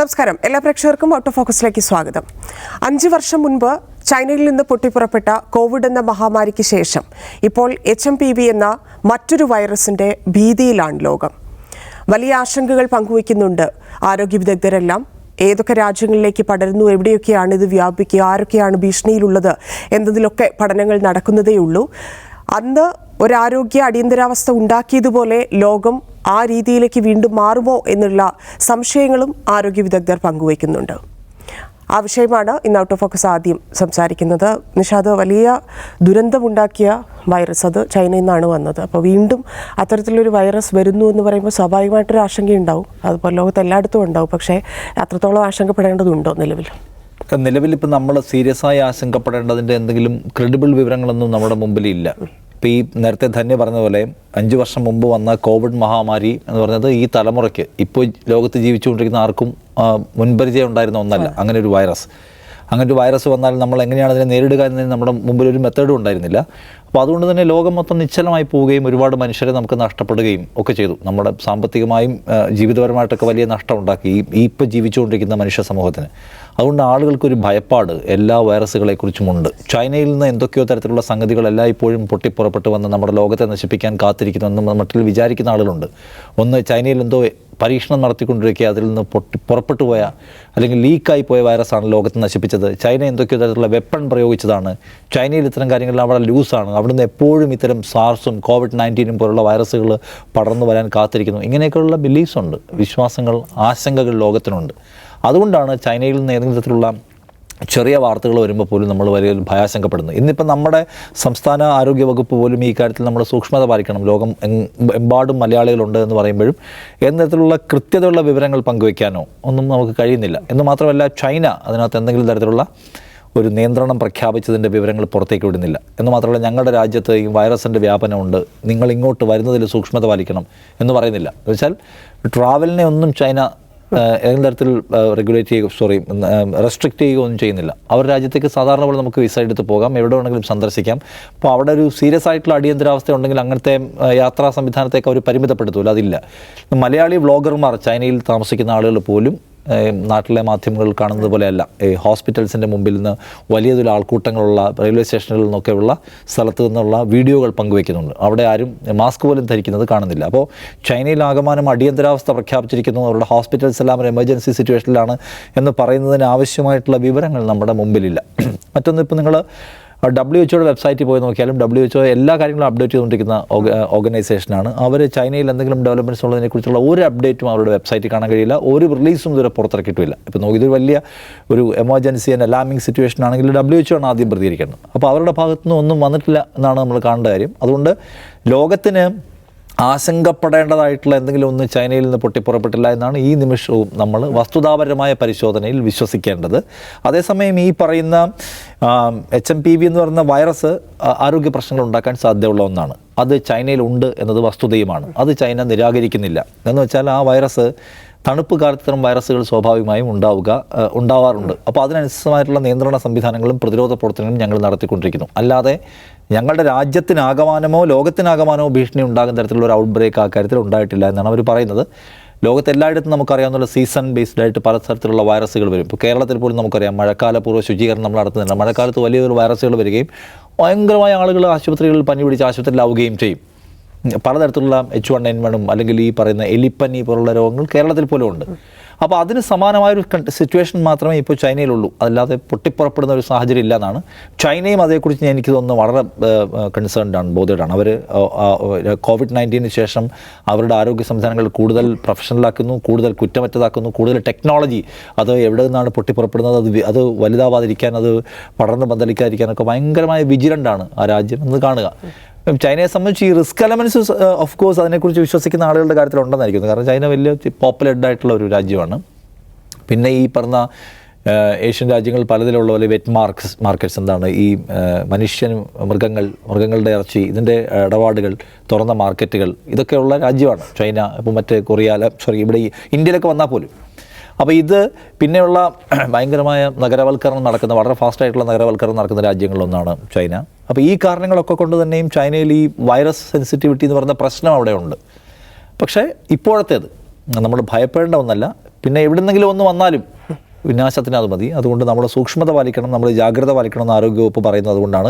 നമസ്കാരം. എല്ലാ പ്രേക്ഷകർക്കും ഔട്ട് ഓഫ് ഫോക്കസിലേക്ക് സ്വാഗതം. 5 വർഷം മുൻപ് ചൈനയിൽ നിന്ന് പൊട്ടിപ്പുറപ്പെട്ട കോവിഡ് എന്ന മഹാമാരിക്ക് ശേഷം ഇപ്പോൾ HMPV എന്ന മറ്റൊരു വൈറസിന്റെ ഭീതിയിലാണ് ലോകം. വലിയ ആശങ്കകൾ പങ്കുവയ്ക്കുന്നുണ്ട് ആരോഗ്യ വിദഗ്ധരെല്ലാം. ഏതൊക്കെ രാജ്യങ്ങളിലേക്ക് പടരുന്നു, എവിടെയൊക്കെയാണ് ഇത് വ്യാപിക്കുക, ആരൊക്കെയാണ് ഭീഷണിയിലുള്ളത് എന്നതിലൊക്കെ പഠനങ്ങൾ നടക്കുന്നതേയുള്ളൂ. അന്ന് ഒരാരോഗ്യ അടിയന്തരാവസ്ഥ ഉണ്ടാക്കിയതുപോലെ ലോകം ആ രീതിയിലേക്ക് വീണ്ടും മാറുമോ എന്നുള്ള സംശയങ്ങളും ആരോഗ്യ വിദഗ്ധർ പങ്കുവയ്ക്കുന്നുണ്ട്. ആ വിഷയമാണ് ഇന്ന് ഔട്ട് ഓഫ് ഫോക്കസ് ആദ്യം സംസാരിക്കുന്നത്. നിഷാദ്, വലിയ ദുരന്തമുണ്ടാക്കിയ വൈറസ് അത് ചൈനയിൽ നിന്നാണ് വന്നത്. അപ്പോൾ വീണ്ടും അത്തരത്തിലൊരു വൈറസ് വരുന്നു എന്ന് പറയുമ്പോൾ സ്വാഭാവികമായിട്ടൊരു ആശങ്കയുണ്ടാവും. അതുപോലെ ലോകത്ത് എല്ലായിടത്തും ഉണ്ടാവും. പക്ഷേ അത്രത്തോളം ആശങ്കപ്പെടേണ്ടതുണ്ടോ നിലവിൽ? ഇപ്പം നമ്മൾ സീരിയസ് ആയി ആശങ്കപ്പെടേണ്ടതിൻ്റെ എന്തെങ്കിലും ക്രെഡിബിൾ വിവരങ്ങളൊന്നും നമ്മുടെ മുമ്പിലില്ല. ഇപ്പോൾ ഈ നേരത്തെ ധന്യ പറഞ്ഞ പോലെ 5 വർഷം മുമ്പ് വന്ന കോവിഡ് മഹാമാരി എന്ന് പറഞ്ഞത് ഈ തലമുറയ്ക്ക് ഇപ്പോൾ ലോകത്ത് ജീവിച്ചുകൊണ്ടിരിക്കുന്ന ആർക്കും മുൻപരിചയം ഉണ്ടായിരുന്ന ഒന്നല്ല. അങ്ങനെ ഒരു വൈറസ് വന്നാൽ നമ്മൾ എങ്ങനെയാണ് അതിനെ നേരിടുക എന്നതിന് നമ്മുടെ മുമ്പിൽ ഒരു മെത്തേഡും ഉണ്ടായിരുന്നില്ല. അപ്പോൾ അതുകൊണ്ട് തന്നെ ലോകം മൊത്തം നിശ്ചലമായി പോവുകയും ഒരുപാട് മനുഷ്യരെ നമുക്ക് നഷ്ടപ്പെടുകയും ഒക്കെ ചെയ്തു. നമ്മുടെ സാമ്പത്തികമായും ജീവിതപരമായിട്ടൊക്കെ വലിയ നഷ്ടം ഉണ്ടാക്കി ഈ ഇപ്പോൾ ജീവിച്ചുകൊണ്ടിരിക്കുന്ന മനുഷ്യ സമൂഹത്തിന്. അതുകൊണ്ട് ആളുകൾക്കൊരു ഭയപ്പാട് എല്ലാ വൈറസുകളെക്കുറിച്ചുമുണ്ട്. ചൈനയിൽ നിന്ന് എന്തൊക്കെയോ തരത്തിലുള്ള സംഗതികളെല്ലാം ഇപ്പോഴും പൊട്ടിപ്പുറപ്പെട്ട് വന്ന് നമ്മുടെ ലോകത്തെ നശിപ്പിക്കാൻ കാത്തിരിക്കുന്നുവെന്ന് മറ്റിൽ വിചാരിക്കുന്ന ആളുകളുണ്ട്. ഒന്ന്, ചൈനയിൽ എന്തോ പരീക്ഷണം നടത്തിക്കൊണ്ടിരിക്കുക, അതിൽ നിന്ന് പുറപ്പെട്ടു പോയ അല്ലെങ്കിൽ ലീക്കായി പോയ വൈറസാണ് ലോകത്തെ നശിപ്പിച്ചത്. ചൈന എന്തൊക്കെയോ തരത്തിലുള്ള വെപ്പൺ പ്രയോഗിച്ചതാണ്. ചൈനയിൽ ഇത്തരം കാര്യങ്ങൾ അവിടെ ലൂസാണ്. അവിടുന്ന് എപ്പോഴും ഇത്തരം സാർസും COVID-19 പോലുള്ള വൈറസുകൾ പടർന്നു വരാൻ കാത്തിരിക്കുന്നു. ഇങ്ങനെയൊക്കെയുള്ള ബിലീഫ്സ് ഉണ്ട്, വിശ്വാസങ്ങൾ, ആശങ്കകൾ ലോകത്തിനുണ്ട്. അതുകൊണ്ടാണ് ചൈനയിൽ നിന്ന് ഏതെങ്കിലും തരത്തിലുള്ള ചെറിയ വാർത്തകൾ വരുമ്പോൾ പോലും നമ്മൾ വലിയ ഭയാശങ്കപ്പെടുന്നത്. ഇന്നിപ്പം നമ്മുടെ സംസ്ഥാന ആരോഗ്യ വകുപ്പ് പോലും ഈ കാര്യത്തിൽ നമ്മൾ സൂക്ഷ്മത പാലിക്കണം. ലോകം എമ്പാടും മലയാളികളുണ്ട് എന്ന് പറയുമ്പോഴും തരത്തിലുള്ള കൃത്യതയുള്ള വിവരങ്ങൾ പങ്കുവയ്ക്കാനോ ഒന്നും നമുക്ക് കഴിയുന്നില്ല. എന്ന് മാത്രമല്ല, ചൈന അതിനകത്ത് എന്തെങ്കിലും തരത്തിലുള്ള ഒരു നിയന്ത്രണം പ്രഖ്യാപിച്ചതിൻ്റെ വിവരങ്ങൾ പുറത്തേക്ക് വിടുന്നില്ല. എന്ന് മാത്രമല്ല, ഞങ്ങളുടെ രാജ്യത്ത് ഈ വൈറസിൻ്റെ വ്യാപനമുണ്ട്, നിങ്ങൾ ഇങ്ങോട്ട് വരുന്നതിൽ സൂക്ഷ്മത പാലിക്കണം എന്ന് പറയുന്നില്ല. എന്ന് വെച്ചാൽ ട്രാവലിനെ ഒന്നും ചൈന ഏതെങ്കിലും തരത്തിൽ റെസ്ട്രിക്റ്റ് ചെയ്യുകയോ ഒന്നും ചെയ്യുന്നില്ല. അവരുടെ രാജ്യത്തേക്ക് സാധാരണ പോലെ നമുക്ക് വിസ എടുത്ത് പോകാം, എവിടെ വേണമെങ്കിലും സന്ദർശിക്കാം. അപ്പോൾ അവിടെ ഒരു സീരിയസ് ആയിട്ടുള്ള അടിയന്തരാവസ്ഥ ഉണ്ടെങ്കിൽ അങ്ങനത്തെ യാത്രാ സംവിധാനത്തേക്ക് അവർ പരിമിതപ്പെടുത്തൂല, അതില്ല. മലയാളി വ്ളോഗർമാർ, ചൈനയിൽ താമസിക്കുന്ന ആളുകൾ പോലും നാട്ടിലെ മാധ്യമങ്ങൾ കാണുന്നത് പോലെയല്ല. ഹോസ്പിറ്റൽസിൻ്റെ മുമ്പിൽ നിന്ന് വലിയ തോതിൽ ആൾക്കൂട്ടങ്ങളുള്ള റെയിൽവേ സ്റ്റേഷനുകളിൽ നിന്നൊക്കെയുള്ള സ്ഥലത്ത് നിന്നുള്ള വീഡിയോകൾ പങ്കുവയ്ക്കുന്നുണ്ട്. അവിടെ ആരും മാസ്ക് പോലും ധരിക്കുന്നത് കാണുന്നില്ല. അപ്പോൾ ചൈനയിൽ ആകമാനം അടിയന്തരാവസ്ഥ പ്രഖ്യാപിച്ചിരിക്കുന്നു, അവരുടെ ഹോസ്പിറ്റൽസ് എല്ലാം ഒരു എമർജൻസി സിറ്റുവേഷനിലാണ് എന്ന് പറയുന്നതിന് ആവശ്യമായിട്ടുള്ള വിവരങ്ങൾ നമ്മുടെ മുമ്പിലില്ല. മറ്റൊന്ന്, ഇപ്പോൾ നിങ്ങൾ WHO വെബ്സൈറ്റിൽ പോയി നോക്കിയാലും WHO എല്ലാ കാര്യങ്ങളും അപ്ഡേറ്റ് ചെയ്തുകൊണ്ടിരിക്കുന്ന ഓർഗനൈസേഷനാണ്. അവർ ചൈനയിൽ എന്തെങ്കിലും ഡെവലപ്മെൻറ്റ്സ് ഉള്ളതിനെക്കുറിച്ചുള്ള ഒരു അപ്ഡേറ്റും അവരുടെ വെബ്സൈറ്റിൽ കാണാൻ കഴിയില്ല. ഒരു റിലീസും ഇതുവരെ പുറത്തിറക്കിയിട്ടുമില്ല. ഇപ്പോൾ നോക്കി, ഇതൊരു വലിയ ഒരു എമർജൻസി ആൻഡ് അലാമിംഗ് സിറ്റുവേഷൻ ആണെങ്കിൽ WHO ആണ് ആദ്യം പ്രതികരിക്കേണ്ടത്. അപ്പോൾ അവരുടെ ഭാഗത്തുനിന്ന് ഒന്നും വന്നിട്ടില്ല എന്നാണ് നമ്മൾ കാണേണ്ട കാര്യം. അതുകൊണ്ട് ലോകത്തിന് ആശങ്കപ്പെടേണ്ടതായിട്ടുള്ള എന്തെങ്കിലും ഒന്ന് ചൈനയിൽ നിന്ന് പൊട്ടിപ്പുറപ്പെട്ടില്ല എന്നാണ് ഈ നിമിഷവും നമ്മൾ വസ്തുതാപരമായ പരിശോധനയിൽ വിശ്വസിക്കേണ്ടത്. അതേസമയം ഈ പറയുന്ന HMPV എന്ന് പറയുന്ന വൈറസ് ആരോഗ്യ പ്രശ്നങ്ങൾ ഉണ്ടാക്കാൻ സാധ്യതയുള്ള ഒന്നാണ്. അത് ചൈനയിലുണ്ട് എന്നത് വസ്തുതയുമാണ്. അത് ചൈന നിരാകരിക്കുന്നില്ല. എന്ന് വെച്ചാൽ ആ വൈറസ് തണുപ്പ് കാലത്ത് ഇത്തരം വൈറസുകൾ സ്വാഭാവികമായും ഉണ്ടാവാറുണ്ട്. അപ്പോൾ അതിനനുസൃതമായിട്ടുള്ള നിയന്ത്രണ സംവിധാനങ്ങളും പ്രതിരോധ പ്രവർത്തനങ്ങളും ഞങ്ങൾ നടത്തിക്കൊണ്ടിരിക്കുന്നു. അല്ലാതെ ഞങ്ങളുടെ രാജ്യത്തിനാകമാനമോ ലോകത്തിനാകമാനമോ ഭീഷണി ഉണ്ടാകുന്ന തരത്തിലുള്ള ഒരു ഔട്ട് ബ്രേക്ക് ആ കാര്യത്തിൽ ഉണ്ടായിട്ടില്ല എന്നാണ് അവർ പറയുന്നത്. ലോകത്തെല്ലായിടത്തും നമുക്കറിയാവുന്ന സീസൺ ബേസ്ഡ് ആയിട്ട് പല തരത്തിലുള്ള വൈറസുകൾ വരും. ഇപ്പോൾ കേരളത്തിൽ പോലും നമുക്കറിയാം, മഴക്കാലപൂർവ്വ ശുചീകരണം നമ്മൾ നടത്തുന്നില്ല. മഴക്കാലത്ത് വലിയൊരു വൈറസുകൾ വരികയും ഭയങ്കരമായ ആളുകൾ ആശുപത്രികളിൽ പനി പിടിച്ച് ആശുപത്രിയിലാവുകയും ചെയ്യും. പലതരത്തിലുള്ള H1N1 അല്ലെങ്കിൽ ഈ പറയുന്ന എലിപ്പനി പോലുള്ള രോഗങ്ങൾ കേരളത്തിൽ പോലും ഉണ്ട്. അപ്പോൾ അതിന് സമാനമായൊരു സിറ്റുവേഷൻ മാത്രമേ ഇപ്പോൾ ചൈനയിലുള്ളൂ. അല്ലാതെ പൊട്ടിപ്പുറപ്പെടുന്ന ഒരു സാഹചര്യം ഇല്ലാന്നാണ്. ചൈനയും അതേക്കുറിച്ച് എനിക്ക് തോന്നുന്നു വളരെ കൺസേൺഡാണ്, ബോധേഡാണ്. അവർ COVID-19 ശേഷം അവരുടെ ആരോഗ്യ സംവിധാനങ്ങൾ കൂടുതൽ പ്രൊഫഷണലാക്കുന്നു, കൂടുതൽ കുറ്റമറ്റതാക്കുന്നു, കൂടുതൽ ടെക്നോളജി, അത് എവിടെ നിന്നാണ് പൊട്ടിപ്പുറപ്പെടുന്നത് അത് വലുതാവാതിരിക്കാൻ, അത് പടർന്ന് പന്തലിക്കാതിരിക്കാനൊക്കെ ഭയങ്കരമായ വിജിലൻ്റാണ് ആ രാജ്യം എന്ന് കാണുക. ചൈനയെ സംബന്ധിച്ച് ഈ റിസ്ക് എലമെൻറ്റ്സ് ഓഫ് കോഴ്സ് അതിനെക്കുറിച്ച് വിശ്വസിക്കുന്ന ആളുകളുടെ കാര്യത്തിൽ ഉണ്ടെന്നായിരിക്കുന്നു. കാരണം ചൈന വലിയ പോപ്പുലേറ്റഡ് ആയിട്ടുള്ള ഒരു രാജ്യമാണ്. പിന്നെ ഈ പറഞ്ഞ ഏഷ്യൻ രാജ്യങ്ങൾ പലതിലുള്ള പോലെ വെറ്റ് മാർക്കറ്റ്സ് എന്താണ്, ഈ മനുഷ്യനും മൃഗങ്ങളുടെ ഇറച്ചി, ഇതിൻ്റെ ഇടപാടുകൾ, തുറന്ന മാർക്കറ്റുകൾ, ഇതൊക്കെയുള്ള രാജ്യമാണ് ചൈന. ഇപ്പോൾ മറ്റ് ഇവിടെ ഈ ഇന്ത്യയിലൊക്കെ വന്നാൽ പോലും. അപ്പോൾ ഇത് പിന്നെയുള്ള ഭയങ്കരമായ നഗരവൽക്കരണം നടക്കുന്ന, വളരെ ഫാസ്റ്റായിട്ടുള്ള നഗരവൽക്കരണം നടക്കുന്ന രാജ്യങ്ങളിലൊന്നാണ് ചൈന. അപ്പോൾ ഈ കാരണങ്ങളൊക്കെ കൊണ്ട് തന്നെയും ചൈനയിൽ ഈ വൈറസ് സെൻസിറ്റിവിറ്റി എന്ന് പറയുന്ന പ്രശ്നം അവിടെ ഉണ്ട്. പക്ഷേ ഇപ്പോഴത്തേത് നമ്മൾ ഭയപ്പെടേണ്ട ഒന്നല്ല. പിന്നെ എവിടെന്നെങ്കിലും ഒന്ന് വന്നാലും വിനാശത്തിന് അത് മതി. അതുകൊണ്ട് നമ്മൾ സൂക്ഷ്മത പാലിക്കണം, നമ്മൾ ജാഗ്രത പാലിക്കണം എന്ന് ആരോഗ്യവകുപ്പ് പറയുന്നത്. അതുകൊണ്ടാണ്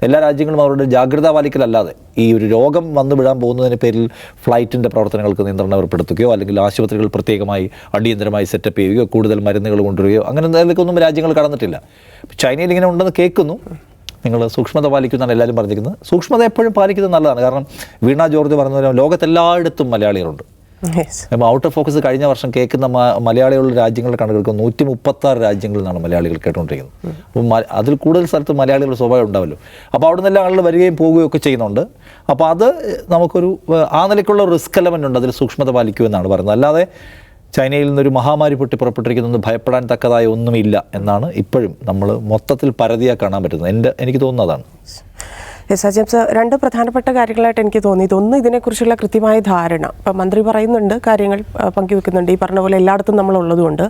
എല്ലാ രാജ്യങ്ങളും അവരുടെ ജാഗ്രത പാലിക്കലല്ലാതെ ഈ ഒരു രോഗം വന്നു വിടാൻ പോകുന്നതിന് പേരിൽ ഫ്ലൈറ്റിൻ്റെ പ്രവർത്തനങ്ങൾക്ക് നിയന്ത്രണം ഏർപ്പെടുത്തുകയോ അല്ലെങ്കിൽ ആശുപത്രികൾ പ്രത്യേകമായി അടിയന്തരമായി സെറ്റപ്പ് ചെയ്യുകയോ കൂടുതൽ മരുന്നുകൾ കൊണ്ടുവരികയോ അങ്ങനെ എന്തെങ്കിലുമൊന്നും രാജ്യങ്ങൾ കടന്നിട്ടില്ല. ചൈനയിൽ ഇങ്ങനെ ഉണ്ടെന്ന് കേൾക്കുന്നു. നിങ്ങൾ സൂക്ഷ്മത പാലിക്കുന്നതാണ് എല്ലാവരും പറഞ്ഞിരിക്കുന്നത്. സൂക്ഷ്മത എപ്പോഴും പാലിക്കുന്നത് നല്ലതാണ്. കാരണം വീണ ജോർജ് പറഞ്ഞ ലോകത്തെല്ലായിടത്തും മലയാളികളുണ്ട്. അപ്പോൾ ഔട്ട് ഓഫ് ഫോക്കസ് കഴിഞ്ഞ വർഷം കേൾക്കുന്ന മലയാളികളുടെ രാജ്യങ്ങളുടെ കണക്കെടുക്കും 136 രാജ്യങ്ങളിൽ നിന്നാണ് മലയാളികൾ കേട്ടുകൊണ്ടിരിക്കുന്നത്. അപ്പോൾ അതിൽ കൂടുതൽ സ്ഥലത്ത് മലയാളികൾ സ്വാഭാവികം ഉണ്ടാവല്ലോ. അപ്പോൾ അവിടെ നിന്നെല്ലാം ആളുകൾ വരികയും പോവുകയും ഒക്കെ ചെയ്യുന്നുണ്ട്. അപ്പോൾ അത് നമുക്കൊരു ആ നിലയ്ക്കുള്ള റിസ്ക് എലമെൻ്റ് ഉണ്ട്. അതിൽ സൂക്ഷ്മത പാലിക്കുമെന്നാണ് പറയുന്നത്. അല്ലാതെ ചൈനയിൽ നിന്നൊരു മഹാമാരി പൊട്ടിപ്പുറപ്പെട്ടിരിക്കുന്നത് ഭയപ്പെടാൻ തക്കതായ ഒന്നുമില്ല എന്നാണ് ഇപ്പോഴും നമ്മൾ മൊത്തത്തിൽ പരതിയാ കാണാൻ പറ്റുന്നത്. എനിക്ക് തോന്നുന്നതാണ്. ജെയിംസ്, രണ്ട് പ്രധാനപ്പെട്ട കാര്യങ്ങളായിട്ട് എനിക്ക് തോന്നിയത്, ഒന്ന് ഇതിനെക്കുറിച്ചുള്ള കൃത്യമായ ധാരണ. ഇപ്പം മന്ത്രി പറയുന്നുണ്ട്, കാര്യങ്ങൾ പങ്കുവെക്കുന്നുണ്ട്, ഈ പറഞ്ഞ പോലെ എല്ലായിടത്തും നമ്മളുള്ളതുകൊണ്ട്.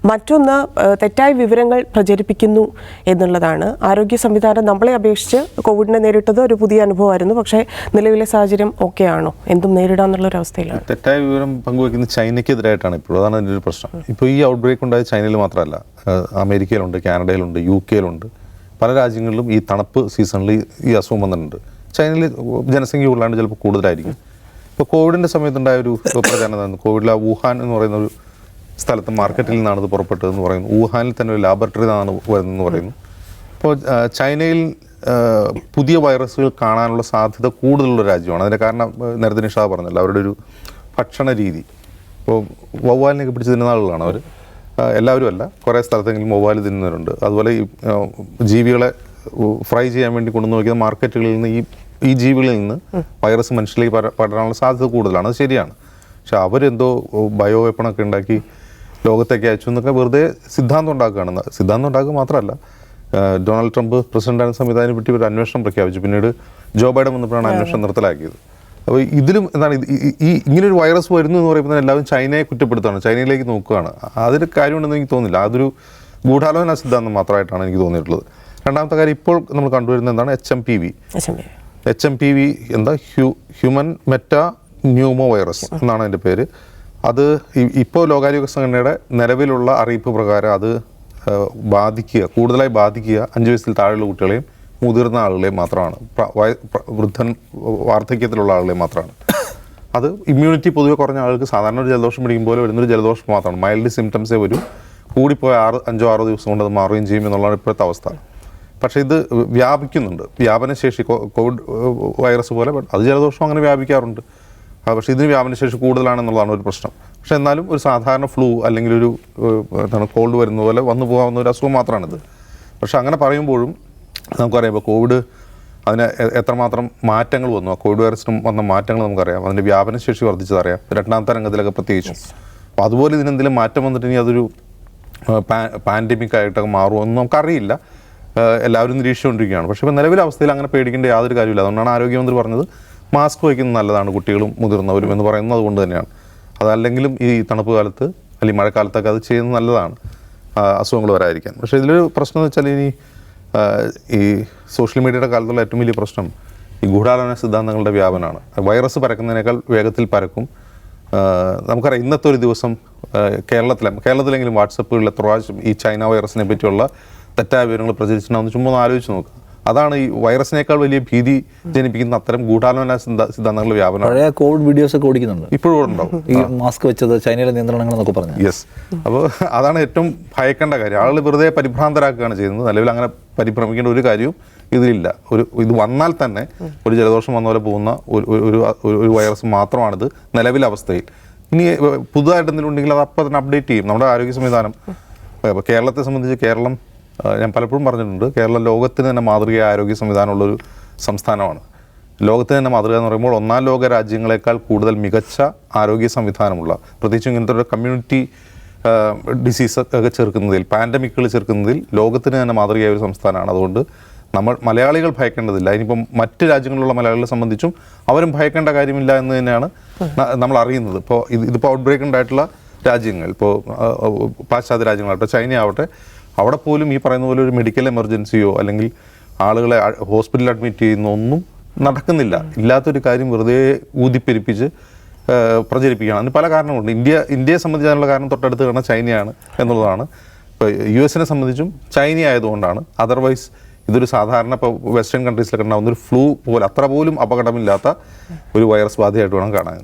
മറ്റൊന്ന്, തെറ്റായ വിവരങ്ങൾ പ്രചരിപ്പിക്കുന്നു എന്നുള്ളതാണ്. ആരോഗ്യ സംവിധാനം നമ്മളെ അപേക്ഷിച്ച് കോവിഡിനെ നേരിട്ടത് ഒരു പുതിയ അനുഭവമായിരുന്നു. പക്ഷേ നിലവിലെ സാഹചര്യം ഓക്കെ ആണോ, എന്തും നേരിടാന്നുള്ളൊരവസ്ഥയിലാണ്. തെറ്റായ വിവരം പങ്കുവെക്കുന്നത് ചൈനയ്ക്കെതിരായിട്ടാണ് ഇപ്പോഴും. അതാണ് എൻ്റെ ഒരു പ്രശ്നം. ഇപ്പോൾ ഈ ഔട്ട് ബ്രേക്ക് ഉണ്ടായ ചൈനയിൽ മാത്രമല്ല, അമേരിക്കയിലുണ്ട്, കാനഡയിലുണ്ട്, UK യിലുണ്ട്. പല രാജ്യങ്ങളിലും ഈ തണുപ്പ് സീസണിൽ ഈ അസുഖം വന്നിട്ടുണ്ട്. ചൈനയിൽ ജനസംഖ്യ കൂടുതലാണ്ട് ചിലപ്പോൾ കൂടുതലായിരിക്കും. ഇപ്പോൾ കോവിഡിൻ്റെ സമയത്തുണ്ടായ ഒരു പ്രചാരണം, കോവിഡിൽ വുഹാൻ എന്ന് പറയുന്ന ഒരു സ്ഥലത്ത് മാർക്കറ്റിൽ നിന്നാണ് ഇത് പുറപ്പെട്ടതെന്ന് പറയുന്നു. വുഹാനിൽ തന്നെ ഒരു ലാബറട്ടറിയിൽ നിന്നാണ് വരുന്നതെന്ന് പറയുന്നു. അപ്പോൾ ചൈനയിൽ പുതിയ വൈറസുകൾ കാണാനുള്ള സാധ്യത കൂടുതലുള്ള രാജ്യമാണ്. അതിൻ്റെ കാരണം നേരത്തെ നിഷാ പറഞ്ഞല്ലോ, അവരുടെ ഒരു ഭക്ഷണ രീതി. ഇപ്പോൾ വവ്വാലിനെയൊക്കെ പിടിച്ച് തിന്നുന്ന ആളുകളാണ് അവർ. എല്ലാവരും അല്ല, കുറേ സ്ഥലത്തെങ്കിലും വവ്വാൽ തിന്നുന്നവരുണ്ട്. അതുപോലെ ഈ ജീവികളെ ഫ്രൈ ചെയ്യാൻ വേണ്ടി കൊണ്ടു നോക്കിയ മാർക്കറ്റുകളിൽ നിന്ന് ഈ ജീവികളിൽ നിന്ന് വൈറസ് മനുഷ്യരിലേക്ക് പടരാനുള്ള സാധ്യത കൂടുതലാണ്. അത് ശരിയാണ്. പക്ഷെ അവരെന്തോ ബയോ വെപ്പണൊക്കെ ഉണ്ടാക്കി ലോകത്തേക്ക് അയച്ചു എന്നൊക്കെ വെറുതെ സിദ്ധാന്തം ഉണ്ടാക്കുകയാണ്. സിദ്ധാന്തം ഉണ്ടാക്കുക മാത്രമല്ല, ഡൊണാൾഡ് ട്രംപ് പ്രസിഡന്റായ സമയത്ത് അതിനെപ്പറ്റി ഒരു അന്വേഷണം പ്രഖ്യാപിച്ചു. പിന്നീട് ജോ ബൈഡൻ വന്നപ്പോഴാണ് അന്വേഷണം നിർത്തലാക്കിയത്. അപ്പോൾ ഇതിലും എന്താണ്, ഈ ഇങ്ങനൊരു വൈറസ് വരുന്നു എന്ന് പറയുമ്പോൾ എല്ലാവരും ചൈനയെ കുറ്റപ്പെടുത്തുകയാണ്, ചൈനയിലേക്ക് നോക്കുകയാണ്. അതിന് കാര്യമുണ്ടെന്ന് എനിക്ക് തോന്നുന്നില്ല. അതൊരു ഗൂഢാലോചന സിദ്ധാന്തം മാത്രമായിട്ടാണ് എനിക്ക് തോന്നിയിട്ടുള്ളത്. രണ്ടാമത്തെ കാര്യം, ഇപ്പോൾ നമ്മൾ കണ്ടുവരുന്നത് എന്താണ്, HMPV എന്താ, ഹ്യൂമൻ മെറ്റാ ന്യൂമോ വൈറസ് എന്നാണ് അതിൻ്റെ പേര്. അത് ഇപ്പോൾ ലോകാരോഗ്യ സംഘടനയുടെ നിലവിലുള്ള അറിയിപ്പ് പ്രകാരം അത് കൂടുതലായി ബാധിക്കുക 5 വയസ്സിൽ താഴെയുള്ള കുട്ടികളെയും മുതിർന്ന ആളുകളെയും മാത്രമാണ്, വാർദ്ധക്യത്തിലുള്ള ആളുകളെ മാത്രമാണ്. അത് ഇമ്മ്യൂണിറ്റി പൊതുവെ കുറഞ്ഞ ആൾക്ക് സാധാരണ ഒരു ജലദോഷം പിടിക്കും പോലെ വരുന്നൊരു ജലദോഷം മാത്രമാണ്. മൈൽഡ് സിംറ്റംസേ വരും. കൂടിപ്പോയ 5-6 ദിവസം കൊണ്ട് അത് മാറുകയും ചെയ്യും എന്നുള്ളതാണ് ഇപ്പോഴത്തെ അവസ്ഥ. പക്ഷേ ഇത് വ്യാപിക്കുന്നുണ്ട്. വ്യാപനശേഷി കോവിഡ് വൈറസ് പോലെ അത് ജലദോഷം അങ്ങനെ വ്യാപിക്കാറുണ്ട്. പക്ഷേ ഇതിന് വ്യാപനശേഷി കൂടുതലാണെന്നുള്ളതാണ് ഒരു പ്രശ്നം. പക്ഷേ എന്നാലും ഒരു സാധാരണ ഫ്ലൂ അല്ലെങ്കിൽ ഒരു കോൾഡ് വരുന്ന പോലെ വന്നു പോകാവുന്ന ഒരു അസുഖം മാത്രമാണിത്. പക്ഷെ അങ്ങനെ പറയുമ്പോഴും നമുക്കറിയാം, ഇപ്പോൾ കോവിഡ് അതിന് എത്രമാത്രം മാറ്റങ്ങൾ വന്നു, ആ കോവിഡ് വൈറസിനും വന്ന മാറ്റങ്ങൾ നമുക്കറിയാം. അതിൻ്റെ വ്യാപനശേഷി വർദ്ധിച്ചതറിയാം, രണ്ടാമത്തെ രംഗത്തിലൊക്കെ പ്രത്യേകിച്ചും. അപ്പോൾ അതുപോലെ ഇതിനെന്തെങ്കിലും മാറ്റം വന്നിട്ട് ഇനി അതൊരു പാൻഡമിക് ആയിട്ടൊക്കെ മാറുമെന്ന് നമുക്കറിയില്ല. എല്ലാവരും നിരീക്ഷിച്ചുകൊണ്ടിരിക്കുകയാണ്. പക്ഷേ ഇപ്പോൾ നിലവിലെ അവസ്ഥയിൽ അങ്ങനെ പേടിക്കേണ്ട യാതൊരു കാര്യമില്ല. അതുകൊണ്ടാണ് ആരോഗ്യമന്ത്രി പറഞ്ഞത് മാസ്ക് വയ്ക്കുന്നത് നല്ലതാണ് കുട്ടികളും മുതിർന്നവരും എന്ന് പറയുന്നത്. അതുകൊണ്ട് തന്നെയാണ്. അതല്ലെങ്കിലും ഈ തണുപ്പ് കാലത്ത് അല്ലെങ്കിൽ മഴക്കാലത്തൊക്കെ അത് ചെയ്യുന്നത് നല്ലതാണ്, അസുഖങ്ങൾ വരാതിരിക്കാൻ. പക്ഷേ ഇതിലൊരു പ്രശ്നം എന്ന് വെച്ചാൽ, ഈ സോഷ്യൽ മീഡിയയുടെ കാലത്തുള്ള ഏറ്റവും വലിയ പ്രശ്നം ഈ ഗൂഢാലോചന സിദ്ധാന്തങ്ങളുടെ വ്യാപനമാണ്. വൈറസ് പരക്കുന്നതിനേക്കാൾ വേഗത്തിൽ പരക്കും. നമുക്കറിയാം, ഇന്നത്തെ ഒരു ദിവസം കേരളത്തിലെങ്കിലും വാട്സപ്പുകളിൽ എത്ര പ്രാവശ്യം ഈ ചൈന വൈറസിനെ പറ്റിയുള്ള തെറ്റായ വിവരങ്ങൾ പ്രചരിച്ചിട്ടുണ്ടാവുന്ന ചുമ്മാ ഒന്ന് ആലോചിച്ച് നോക്കുക. അതാണ് ഈ വൈറസിനേക്കാൾ വലിയ ഭീതി ജനിപ്പിക്കുന്ന അത്തരം ഗൂഢാലോചന സിദ്ധാന്തങ്ങളുടെ വ്യാപനം. പഴയ കോവിഡ് വീഡിയോസ് ഒക്കെ ഓടിക്കുന്നുണ്ട്, ഇപ്പോഴും ഉണ്ടാവും. ഈ മാസ്ക് വെച്ചത് ചൈനയിലെ നിയന്ത്രണങ്ങൾ എന്നൊക്കെ പറഞ്ഞു. യെസ്. അപ്പോൾ അതാണ് ഏറ്റവും ഭയക്കേണ്ട കാര്യം. ആളുകൾ വെറുതെ പരിഭ്രാന്തരാക്കുകയാണ് ചെയ്യുന്നത്. നിലവിൽ അങ്ങനെ പരിഭ്രമിക്കേണ്ട ഒരു കാര്യവും ഇതിലില്ല. ഇത് വന്നാൽ തന്നെ ഒരു ജലദോഷം വന്ന പോലെ പോകുന്ന ഒരു വൈറസ് മാത്രമാണിത് നിലവിലെ അവസ്ഥയിൽ. ഇനി പുതുതായിട്ട് എന്തെങ്കിലും ഉണ്ടെങ്കിൽ അത് അപ്പോൾ തന്നെ അപ്ഡേറ്റ് ചെയ്യും നമ്മുടെ ആരോഗ്യ സംവിധാനം. അപ്പോൾ കേരളത്തെ സംബന്ധിച്ച് കേരളം, ഞാൻ പലപ്പോഴും പറഞ്ഞിട്ടുണ്ട്, കേരളം ലോകത്തിന് തന്നെ മാതൃകയായ ആരോഗ്യ സംവിധാനമുള്ളൊരു സംസ്ഥാനമാണ്. ലോകത്തിന് തന്നെ മാതൃക എന്ന് പറയുമ്പോൾ 1ാം ലോക രാജ്യങ്ങളെക്കാൾ കൂടുതൽ മികച്ച ആരോഗ്യ സംവിധാനമുള്ള, പ്രത്യേകിച്ചും ഇങ്ങനത്തെ ഒരു കമ്മ്യൂണിറ്റി ഡിസീസ് ഒക്കെ ചെറുക്കുന്നതിൽ, പാൻഡമിക്കുകൾ ചെറുക്കുന്നതിൽ ലോകത്തിന് തന്നെ മാതൃകയായ ഒരു സംസ്ഥാനമാണ്. അതുകൊണ്ട് മലയാളികൾ ഭയക്കേണ്ടതില്ല. ഇനിയിപ്പം മറ്റ് രാജ്യങ്ങളിലുള്ള മലയാളികളെ സംബന്ധിച്ചും അവരും ഭയക്കേണ്ട കാര്യമില്ല എന്ന് തന്നെയാണ് നമ്മൾ അറിയുന്നത്. ഇപ്പോൾ ഇതിപ്പോൾ ഔട്ട് ബ്രേക്ക് ഉണ്ടായിട്ടുള്ള രാജ്യങ്ങൾ, ഇപ്പോൾ പാശ്ചാത്യ രാജ്യങ്ങളാവട്ടെ, ചൈന ആവട്ടെ, അവിടെ പോലും ഈ പറയുന്ന പോലെ ഒരു മെഡിക്കൽ എമർജൻസിയോ അല്ലെങ്കിൽ ആളുകളെ ഹോസ്പിറ്റലിൽ അഡ്മിറ്റ് ചെയ്യുന്ന ഒന്നും നടക്കുന്നില്ല. ഇല്ലാത്തൊരു കാര്യം വെറുതെ ഊതിപ്പെരിപ്പിച്ച് പ്രചരിപ്പിക്കുകയാണ്. അതിന് പല കാരണങ്ങളുണ്ട്. ഇന്ത്യയെ സംബന്ധിച്ചുള്ള കാരണം തൊട്ടടുത്ത് കാണുന്ന ചൈനയാണ് എന്നുള്ളതാണ്. ഇപ്പോൾ US സംബന്ധിച്ചും ചൈന ആയതുകൊണ്ടാണ്. അതർവൈസ് ഇതൊരു സാധാരണ ഇപ്പോൾ വെസ്റ്റേൺ കൺട്രീസിലൊക്കെ ഉണ്ടാകുന്ന ഒരു ഫ്ലൂ പോലെ അത്ര പോലും അപകടമില്ലാത്ത ഒരു വൈറസ് ബാധയായിട്ട് വേണം കാണാൻ.